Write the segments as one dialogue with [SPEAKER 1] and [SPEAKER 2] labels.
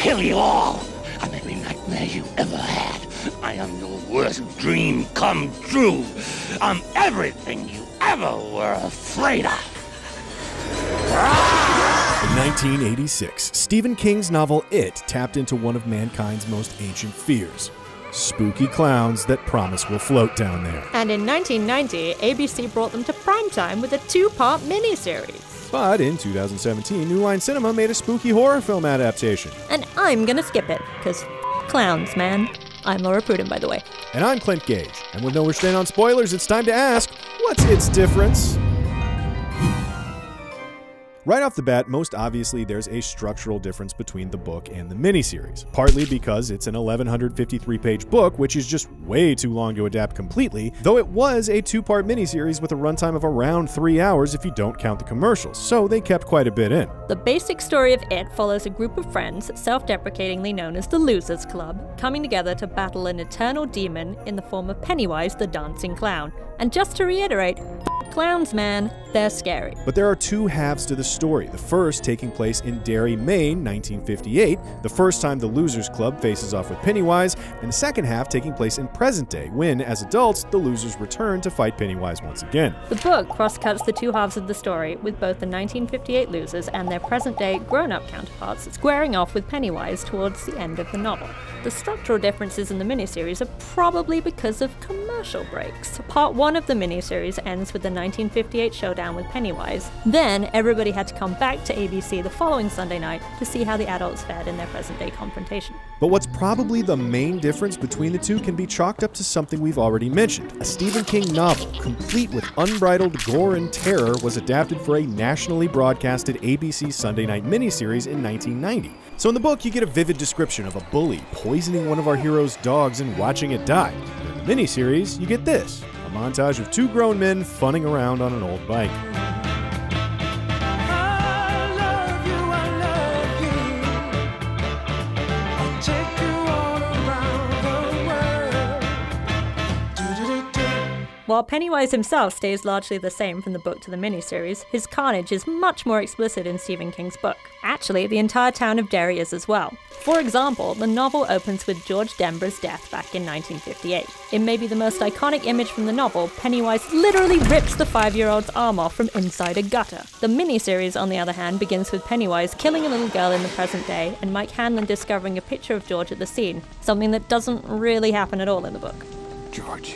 [SPEAKER 1] kill you all. I'm every nightmare you ever had. I am your worst dream come true. I'm everything you ever were afraid of.
[SPEAKER 2] In 1986, Stephen King's novel It tapped into one of mankind's most ancient fears: spooky clowns that promise will float down there.
[SPEAKER 3] And in 1990, ABC brought them to primetime with a 2-part miniseries.
[SPEAKER 2] But in 2017, New Line Cinema made a spooky horror film adaptation.
[SPEAKER 3] And I'm gonna skip it, because clowns, man. I'm Laura Pruden, by the way.
[SPEAKER 2] And I'm Clint Gage. And with no restraint on spoilers, it's time to ask, what's its difference? Right off the bat, most obviously, there's a structural difference between the book and the miniseries. Partly because it's an 1,153-page book, which is just way too long to adapt completely, though it was a 2-part miniseries with a runtime of around 3 hours if you don't count the commercials, so they kept quite a bit in.
[SPEAKER 3] The basic story of It follows a group of friends, self-deprecatingly known as the Losers Club, coming together to battle an eternal demon in the form of Pennywise the Dancing Clown. And just to reiterate, clowns, man, they're scary.
[SPEAKER 2] But there are two halves to the story, the first taking place in Derry, Maine, 1958, the first time the Losers Club faces off with Pennywise, and the second half taking place in present day, when, as adults, the losers return to fight Pennywise once again.
[SPEAKER 3] The book cross-cuts the two halves of the story, with both the 1958 losers and their present-day grown-up counterparts squaring off with Pennywise towards the end of the novel. The structural differences in the miniseries are probably because of commercial breaks. Part 1 of the miniseries ends with the 1958 showdown with Pennywise. Then, everybody had to come back to ABC the following Sunday night to see how the adults fared in their present-day confrontation.
[SPEAKER 2] But what's probably the main difference between the two can be chalked up to something we've already mentioned. A Stephen King novel, complete with unbridled gore and terror, was adapted for a nationally broadcasted ABC Sunday night miniseries in 1990. So in the book, you get a vivid description of a bully poisoning one of our hero's dogs and watching it die. And in the miniseries, you get this: a montage of 2 grown men funning around on an old bike.
[SPEAKER 3] While Pennywise himself stays largely the same from the book to the miniseries, his carnage is much more explicit in Stephen King's book. Actually, the entire town of Derry is as well. For example, the novel opens with George Denborough's death back in 1958. In maybe the most iconic image from the novel, Pennywise literally rips the 5-year-old's arm off from inside a gutter. The miniseries, on the other hand, begins with Pennywise killing a little girl in the present day and Mike Hanlon discovering a picture of George at the scene, something that doesn't really happen at all in the book.
[SPEAKER 1] Georgie.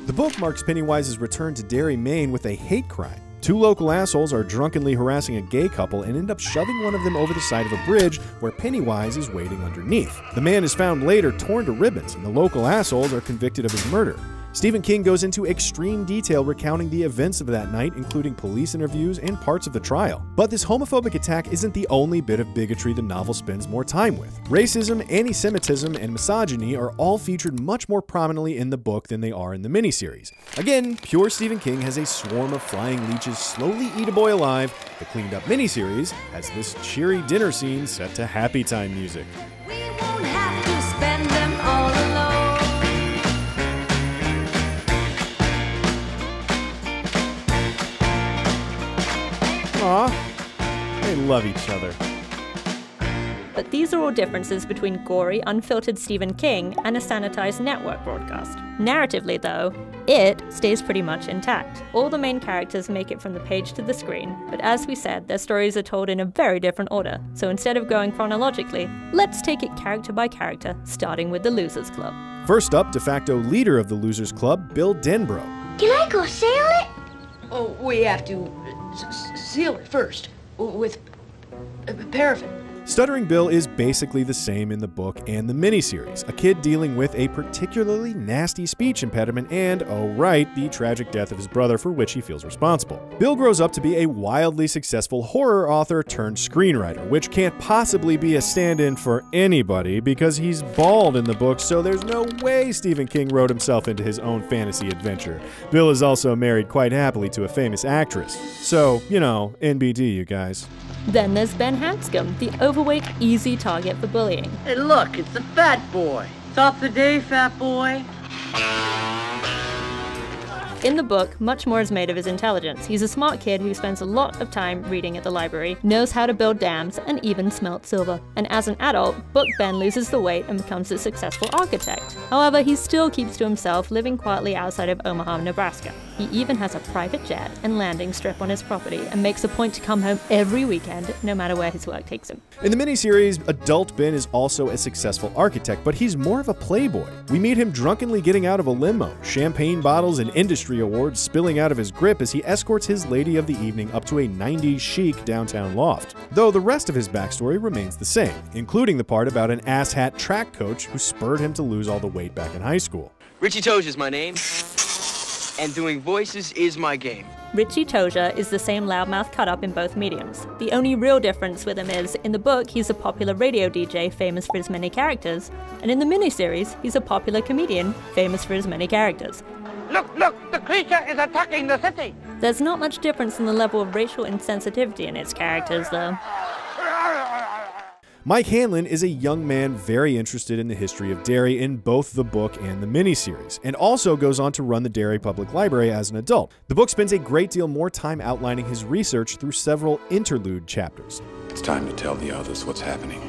[SPEAKER 2] The book marks Pennywise's return to Derry, Maine with a hate crime. 2 local assholes are drunkenly harassing a gay couple and end up shoving one of them over the side of a bridge where Pennywise is waiting underneath. The man is found later torn to ribbons, and the local assholes are convicted of his murder. Stephen King goes into extreme detail recounting the events of that night, including police interviews and parts of the trial. But this homophobic attack isn't the only bit of bigotry the novel spends more time with. Racism, anti-Semitism, and misogyny are all featured much more prominently in the book than they are in the miniseries. Again, pure Stephen King has a swarm of flying leeches slowly eat a boy alive. The cleaned up miniseries has this cheery dinner scene set to happy time music.
[SPEAKER 4] We won't have to spend them all alone.
[SPEAKER 2] Aw, they love each other.
[SPEAKER 3] But these are all differences between gory, unfiltered Stephen King and a sanitized network broadcast. Narratively, though, It stays pretty much intact. All the main characters make it from the page to the screen, but as we said, their stories are told in a very different order. So instead of going chronologically, let's take it character by character, starting with the Losers Club.
[SPEAKER 2] First up, de facto leader of the Losers Club, Bill Denborough.
[SPEAKER 5] Can I go sail it?
[SPEAKER 6] Oh, we have to seal it first with paraffin.
[SPEAKER 2] Stuttering Bill is basically the same in the book and the miniseries, a kid dealing with a particularly nasty speech impediment and, oh right, the tragic death of his brother for which he feels responsible. Bill grows up to be a wildly successful horror author turned screenwriter, which can't possibly be a stand-in for anybody because he's bald in the book, so there's no way Stephen King wrote himself into his own fantasy adventure. Bill is also married quite happily to a famous actress. So, you know, NBD, you guys.
[SPEAKER 3] Then there's Ben Hanscom, the overweight, easy target for bullying.
[SPEAKER 6] Hey, look, it's the fat boy. Top the day, fat boy.
[SPEAKER 3] In the book, much more is made of his intelligence. He's a smart kid who spends a lot of time reading at the library, knows how to build dams, and even smelt silver. And as an adult, Book Ben loses the weight and becomes a successful architect. However, he still keeps to himself, living quietly outside of Omaha, Nebraska. He even has a private jet and landing strip on his property and makes a point to come home every weekend, no matter where his work takes him.
[SPEAKER 2] In the miniseries, adult Ben is also a successful architect, but he's more of a playboy. We meet him drunkenly getting out of a limo, champagne bottles and industry awards spilling out of his grip as he escorts his lady of the evening up to a 90s chic downtown loft. Though the rest of his backstory remains the same, including the part about an asshat track coach who spurred him to lose all the weight back in high school.
[SPEAKER 5] Richie Toge is my name, and doing voices is my game.
[SPEAKER 3] Richie Toge is the same loudmouth cut-up in both mediums. The only real difference with him is, in the book, he's a popular radio DJ famous for his many characters, and in the miniseries, he's a popular comedian famous for his many characters.
[SPEAKER 7] Look, the creature is attacking the city!
[SPEAKER 3] There's not much difference in the level of racial insensitivity in its characters, though.
[SPEAKER 2] Mike Hanlon is a young man very interested in the history of Derry in both the book and the miniseries, and also goes on to run the Derry Public Library as an adult. The book spends a great deal more time outlining his research through several interlude chapters.
[SPEAKER 8] It's time to tell the others what's happening.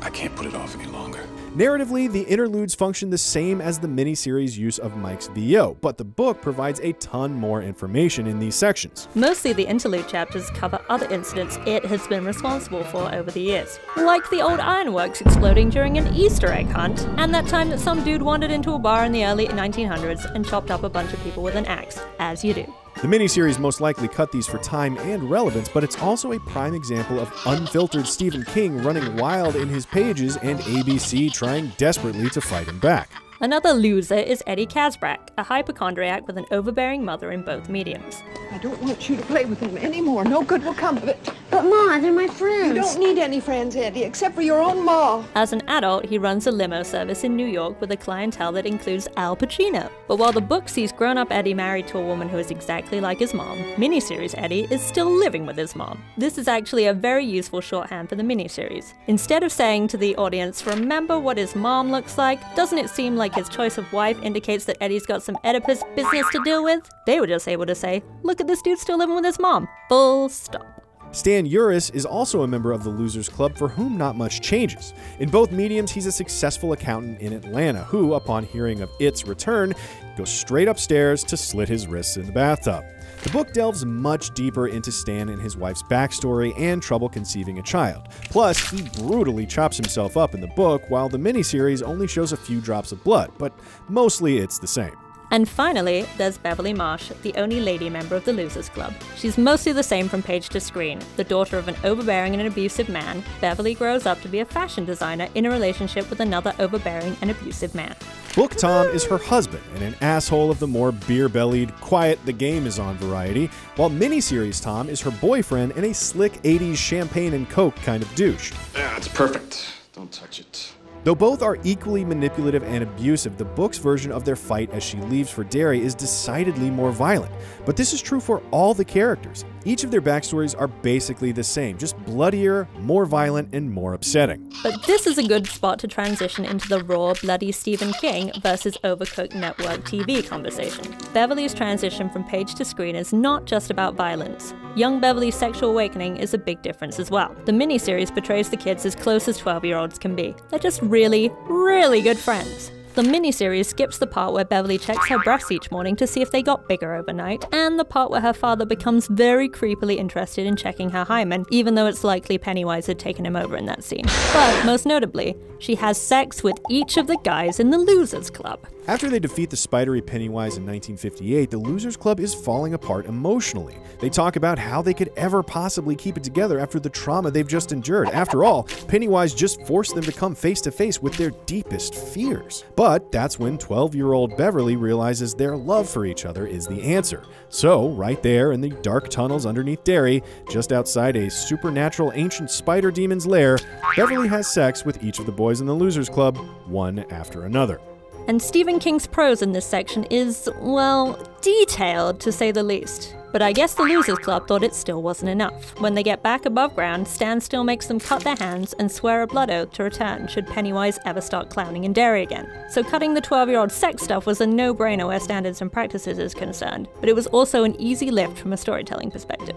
[SPEAKER 8] I can't put it off any longer.
[SPEAKER 2] Narratively, the interludes function the same as the miniseries' use of Mike's VO, but the book provides a ton more information in these sections.
[SPEAKER 3] Mostly the interlude chapters cover other incidents it has been responsible for over the years, like the old ironworks exploding during an Easter egg hunt, and that time that some dude wandered into a bar in the early 1900s and chopped up a bunch of people with an axe, as you do.
[SPEAKER 2] The miniseries most likely cut these for time and relevance, but it's also a prime example of unfiltered Stephen King running wild in his pages and ABC trying desperately to fight him back.
[SPEAKER 3] Another loser is Eddie Kazbrack, a hypochondriac with an overbearing mother in both mediums.
[SPEAKER 9] I don't want you to play with them anymore. No good will come of it.
[SPEAKER 4] But Ma, they're my friends.
[SPEAKER 9] You don't need any friends, Eddie, except for your own ma.
[SPEAKER 3] As an adult, he runs a limo service in New York with a clientele that includes Al Pacino. But while the book sees grown-up Eddie married to a woman who is exactly like his mom, miniseries Eddie is still living with his mom. This is actually a very useful shorthand for the miniseries. Instead of saying to the audience, remember what his mom looks like, doesn't it seem like his choice of wife indicates that Eddie's got some Oedipus business to deal with? They were just able to say, look at this dude still living with his mom. Full stop.
[SPEAKER 2] Stan Uris is also a member of the Losers Club for whom not much changes. In both mediums, he's a successful accountant in Atlanta who, upon hearing of It's return, goes straight upstairs to slit his wrists in the bathtub. The book delves much deeper into Stan and his wife's backstory and trouble conceiving a child. Plus, he brutally chops himself up in the book, while the miniseries only shows a few drops of blood, but mostly it's the same.
[SPEAKER 3] And finally, there's Beverly Marsh, the only lady member of the Losers Club. She's mostly the same from page to screen. The daughter of an overbearing and abusive man, Beverly grows up to be a fashion designer in a relationship with another overbearing and abusive man.
[SPEAKER 2] Book Tom is her husband and an asshole of the more beer-bellied, quiet the game is on variety, while miniseries Tom is her boyfriend and a slick 80s champagne and coke kind of douche.
[SPEAKER 8] Yeah, it's perfect. Don't touch it.
[SPEAKER 2] Though both are equally manipulative and abusive, the book's version of their fight as she leaves for Derry is decidedly more violent. But this is true for all the characters. Each of their backstories are basically the same, just bloodier, more violent, and more upsetting.
[SPEAKER 3] But this is a good spot to transition into the raw, bloody Stephen King versus overcooked network TV conversation. Beverly's transition from page to screen is not just about violence. Young Beverly's sexual awakening is a big difference as well. The miniseries portrays the kids as close as 12-year-olds can be. They're just really, really good friends. The miniseries skips the part where Beverly checks her breasts each morning to see if they got bigger overnight, and the part where her father becomes very creepily interested in checking her hymen, even though it's likely Pennywise had taken him over in that scene. But most notably, she has sex with each of the guys in the Losers Club.
[SPEAKER 2] After they defeat the spidery Pennywise in 1958, the Losers Club is falling apart emotionally. They talk about how they could ever possibly keep it together after the trauma they've just endured. After all, Pennywise just forced them to come face to face with their deepest fears. But that's when 12-year-old Beverly realizes their love for each other is the answer. So, right there in the dark tunnels underneath Derry, just outside a supernatural ancient spider demon's lair, Beverly has sex with each of the boys in the Losers Club, one after another.
[SPEAKER 3] And Stephen King's prose in this section is, well, detailed to say the least. But I guess the Losers Club thought it still wasn't enough. When they get back above ground, Stan still makes them cut their hands and swear a blood oath to return should Pennywise ever start clowning in Derry again. So cutting the 12-year-old sex stuff was a no-brainer where standards and practices is concerned, but it was also an easy lift from a storytelling perspective.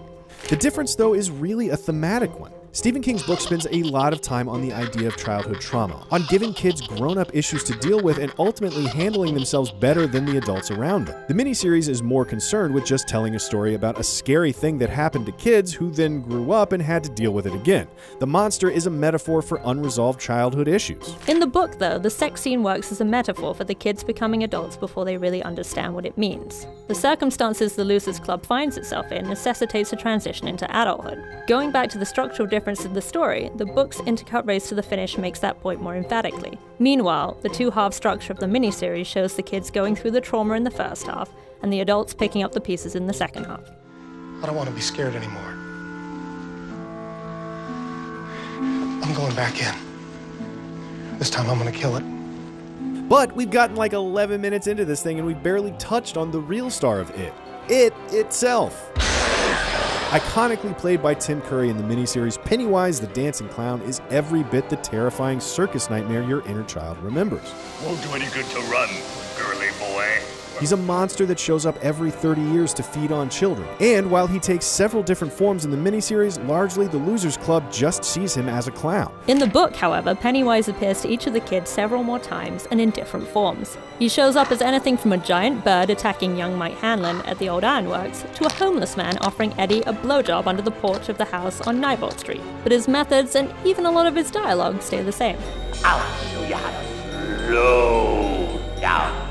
[SPEAKER 2] The difference, though, is really a thematic one. Stephen King's book spends a lot of time on the idea of childhood trauma, on giving kids grown-up issues to deal with and ultimately handling themselves better than the adults around them. The miniseries is more concerned with just telling a story about a scary thing that happened to kids who then grew up and had to deal with it again. The monster is a metaphor for unresolved childhood issues.
[SPEAKER 3] In the book, though, the sex scene works as a metaphor for the kids becoming adults before they really understand what it means. The circumstances the Losers Club finds itself in necessitates a transition into adulthood. Going back to the structural difference of the story, the book's intercut race to the finish makes that point more emphatically. Meanwhile, the two-half structure of the miniseries shows the kids going through the trauma in the first half, and the adults picking up the pieces in the second half.
[SPEAKER 10] I don't want to be scared anymore. I'm going back in. This time I'm gonna kill it.
[SPEAKER 2] But we've gotten like 11 minutes into this thing and we've barely touched on the real star of it itself. Iconically played by Tim Curry in the miniseries, Pennywise the Dancing Clown is every bit the terrifying circus nightmare your inner child remembers.
[SPEAKER 1] Won't do any good to run, girly boy.
[SPEAKER 2] He's a monster that shows up every 30 years to feed on children. And while he takes several different forms in the miniseries, largely the Losers Club just sees him as a clown.
[SPEAKER 3] In the book, however, Pennywise appears to each of the kids several more times and in different forms. He shows up as anything from a giant bird attacking young Mike Hanlon at the old ironworks to a homeless man offering Eddie a blowjob under the porch of the house on Nivalt Street. But his methods and even a lot of his dialogue stay the same.
[SPEAKER 1] I'll show you how to slow down.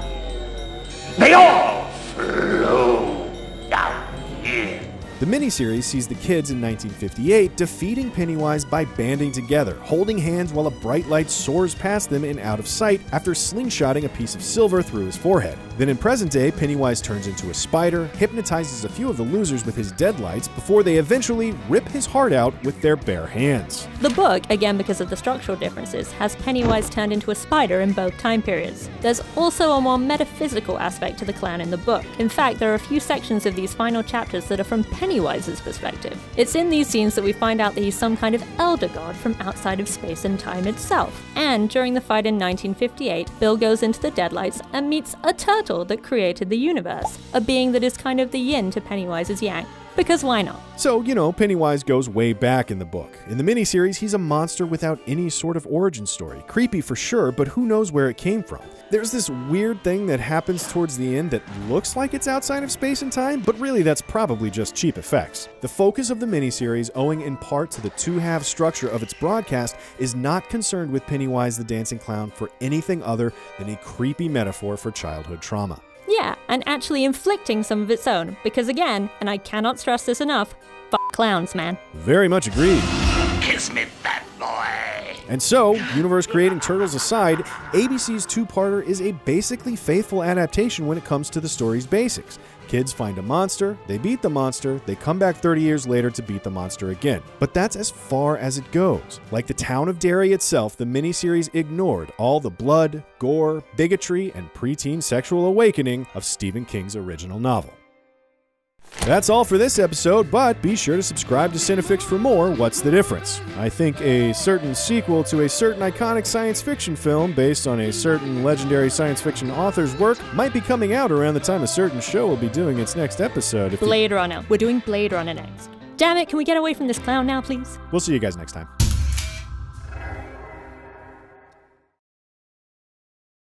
[SPEAKER 1] They all slow down here.
[SPEAKER 2] The miniseries sees the kids in 1958 defeating Pennywise by banding together, holding hands while a bright light soars past them and out of sight after slingshotting a piece of silver through his forehead. Then in present day, Pennywise turns into a spider, hypnotizes a few of the losers with his deadlights before they eventually rip his heart out with their bare hands.
[SPEAKER 3] The book, again because of the structural differences, has Pennywise turned into a spider in both time periods. There's also a more metaphysical aspect to the clown in the book. In fact, there are a few sections of these final chapters that are from Pennywise's perspective. It's in these scenes that we find out that he's some kind of elder god from outside of space and time itself. And during the fight in 1958, Bill goes into the deadlights and meets a turtle that created the universe, a being that is kind of the yin to Pennywise's yang. Because why not?
[SPEAKER 2] So, you know, Pennywise goes way back in the book. In the miniseries, he's a monster without any sort of origin story. Creepy for sure, but who knows where it came from. There's this weird thing that happens towards the end that looks like it's outside of space and time, but really that's probably just cheap effects. The focus of the miniseries, owing in part to the two-half structure of its broadcast, is not concerned with Pennywise the Dancing Clown for anything other than a creepy metaphor for childhood trauma.
[SPEAKER 3] Yeah, and actually inflicting some of its own, because again, and I cannot stress this enough, f*** clowns, man.
[SPEAKER 2] Very much agreed.
[SPEAKER 1] Kiss me, fat boy.
[SPEAKER 2] And so, universe-creating turtles aside, ABC's two-parter is a basically faithful adaptation when it comes to the story's basics. Kids find a monster, they beat the monster, they come back 30 years later to beat the monster again. But that's as far as it goes. Like the town of Derry itself, the miniseries ignored all the blood, gore, bigotry, and preteen sexual awakening of Stephen King's original novel. That's all for this episode, but be sure to subscribe to CineFix for more What's the Difference? I think a certain sequel to a certain iconic science fiction film based on a certain legendary science fiction author's work might be coming out around the time a certain show will be doing its next episode.
[SPEAKER 3] Blade Runner. We're doing Blade Runner next. Damn it, can we get away from this clown now, please?
[SPEAKER 2] We'll see you guys next time.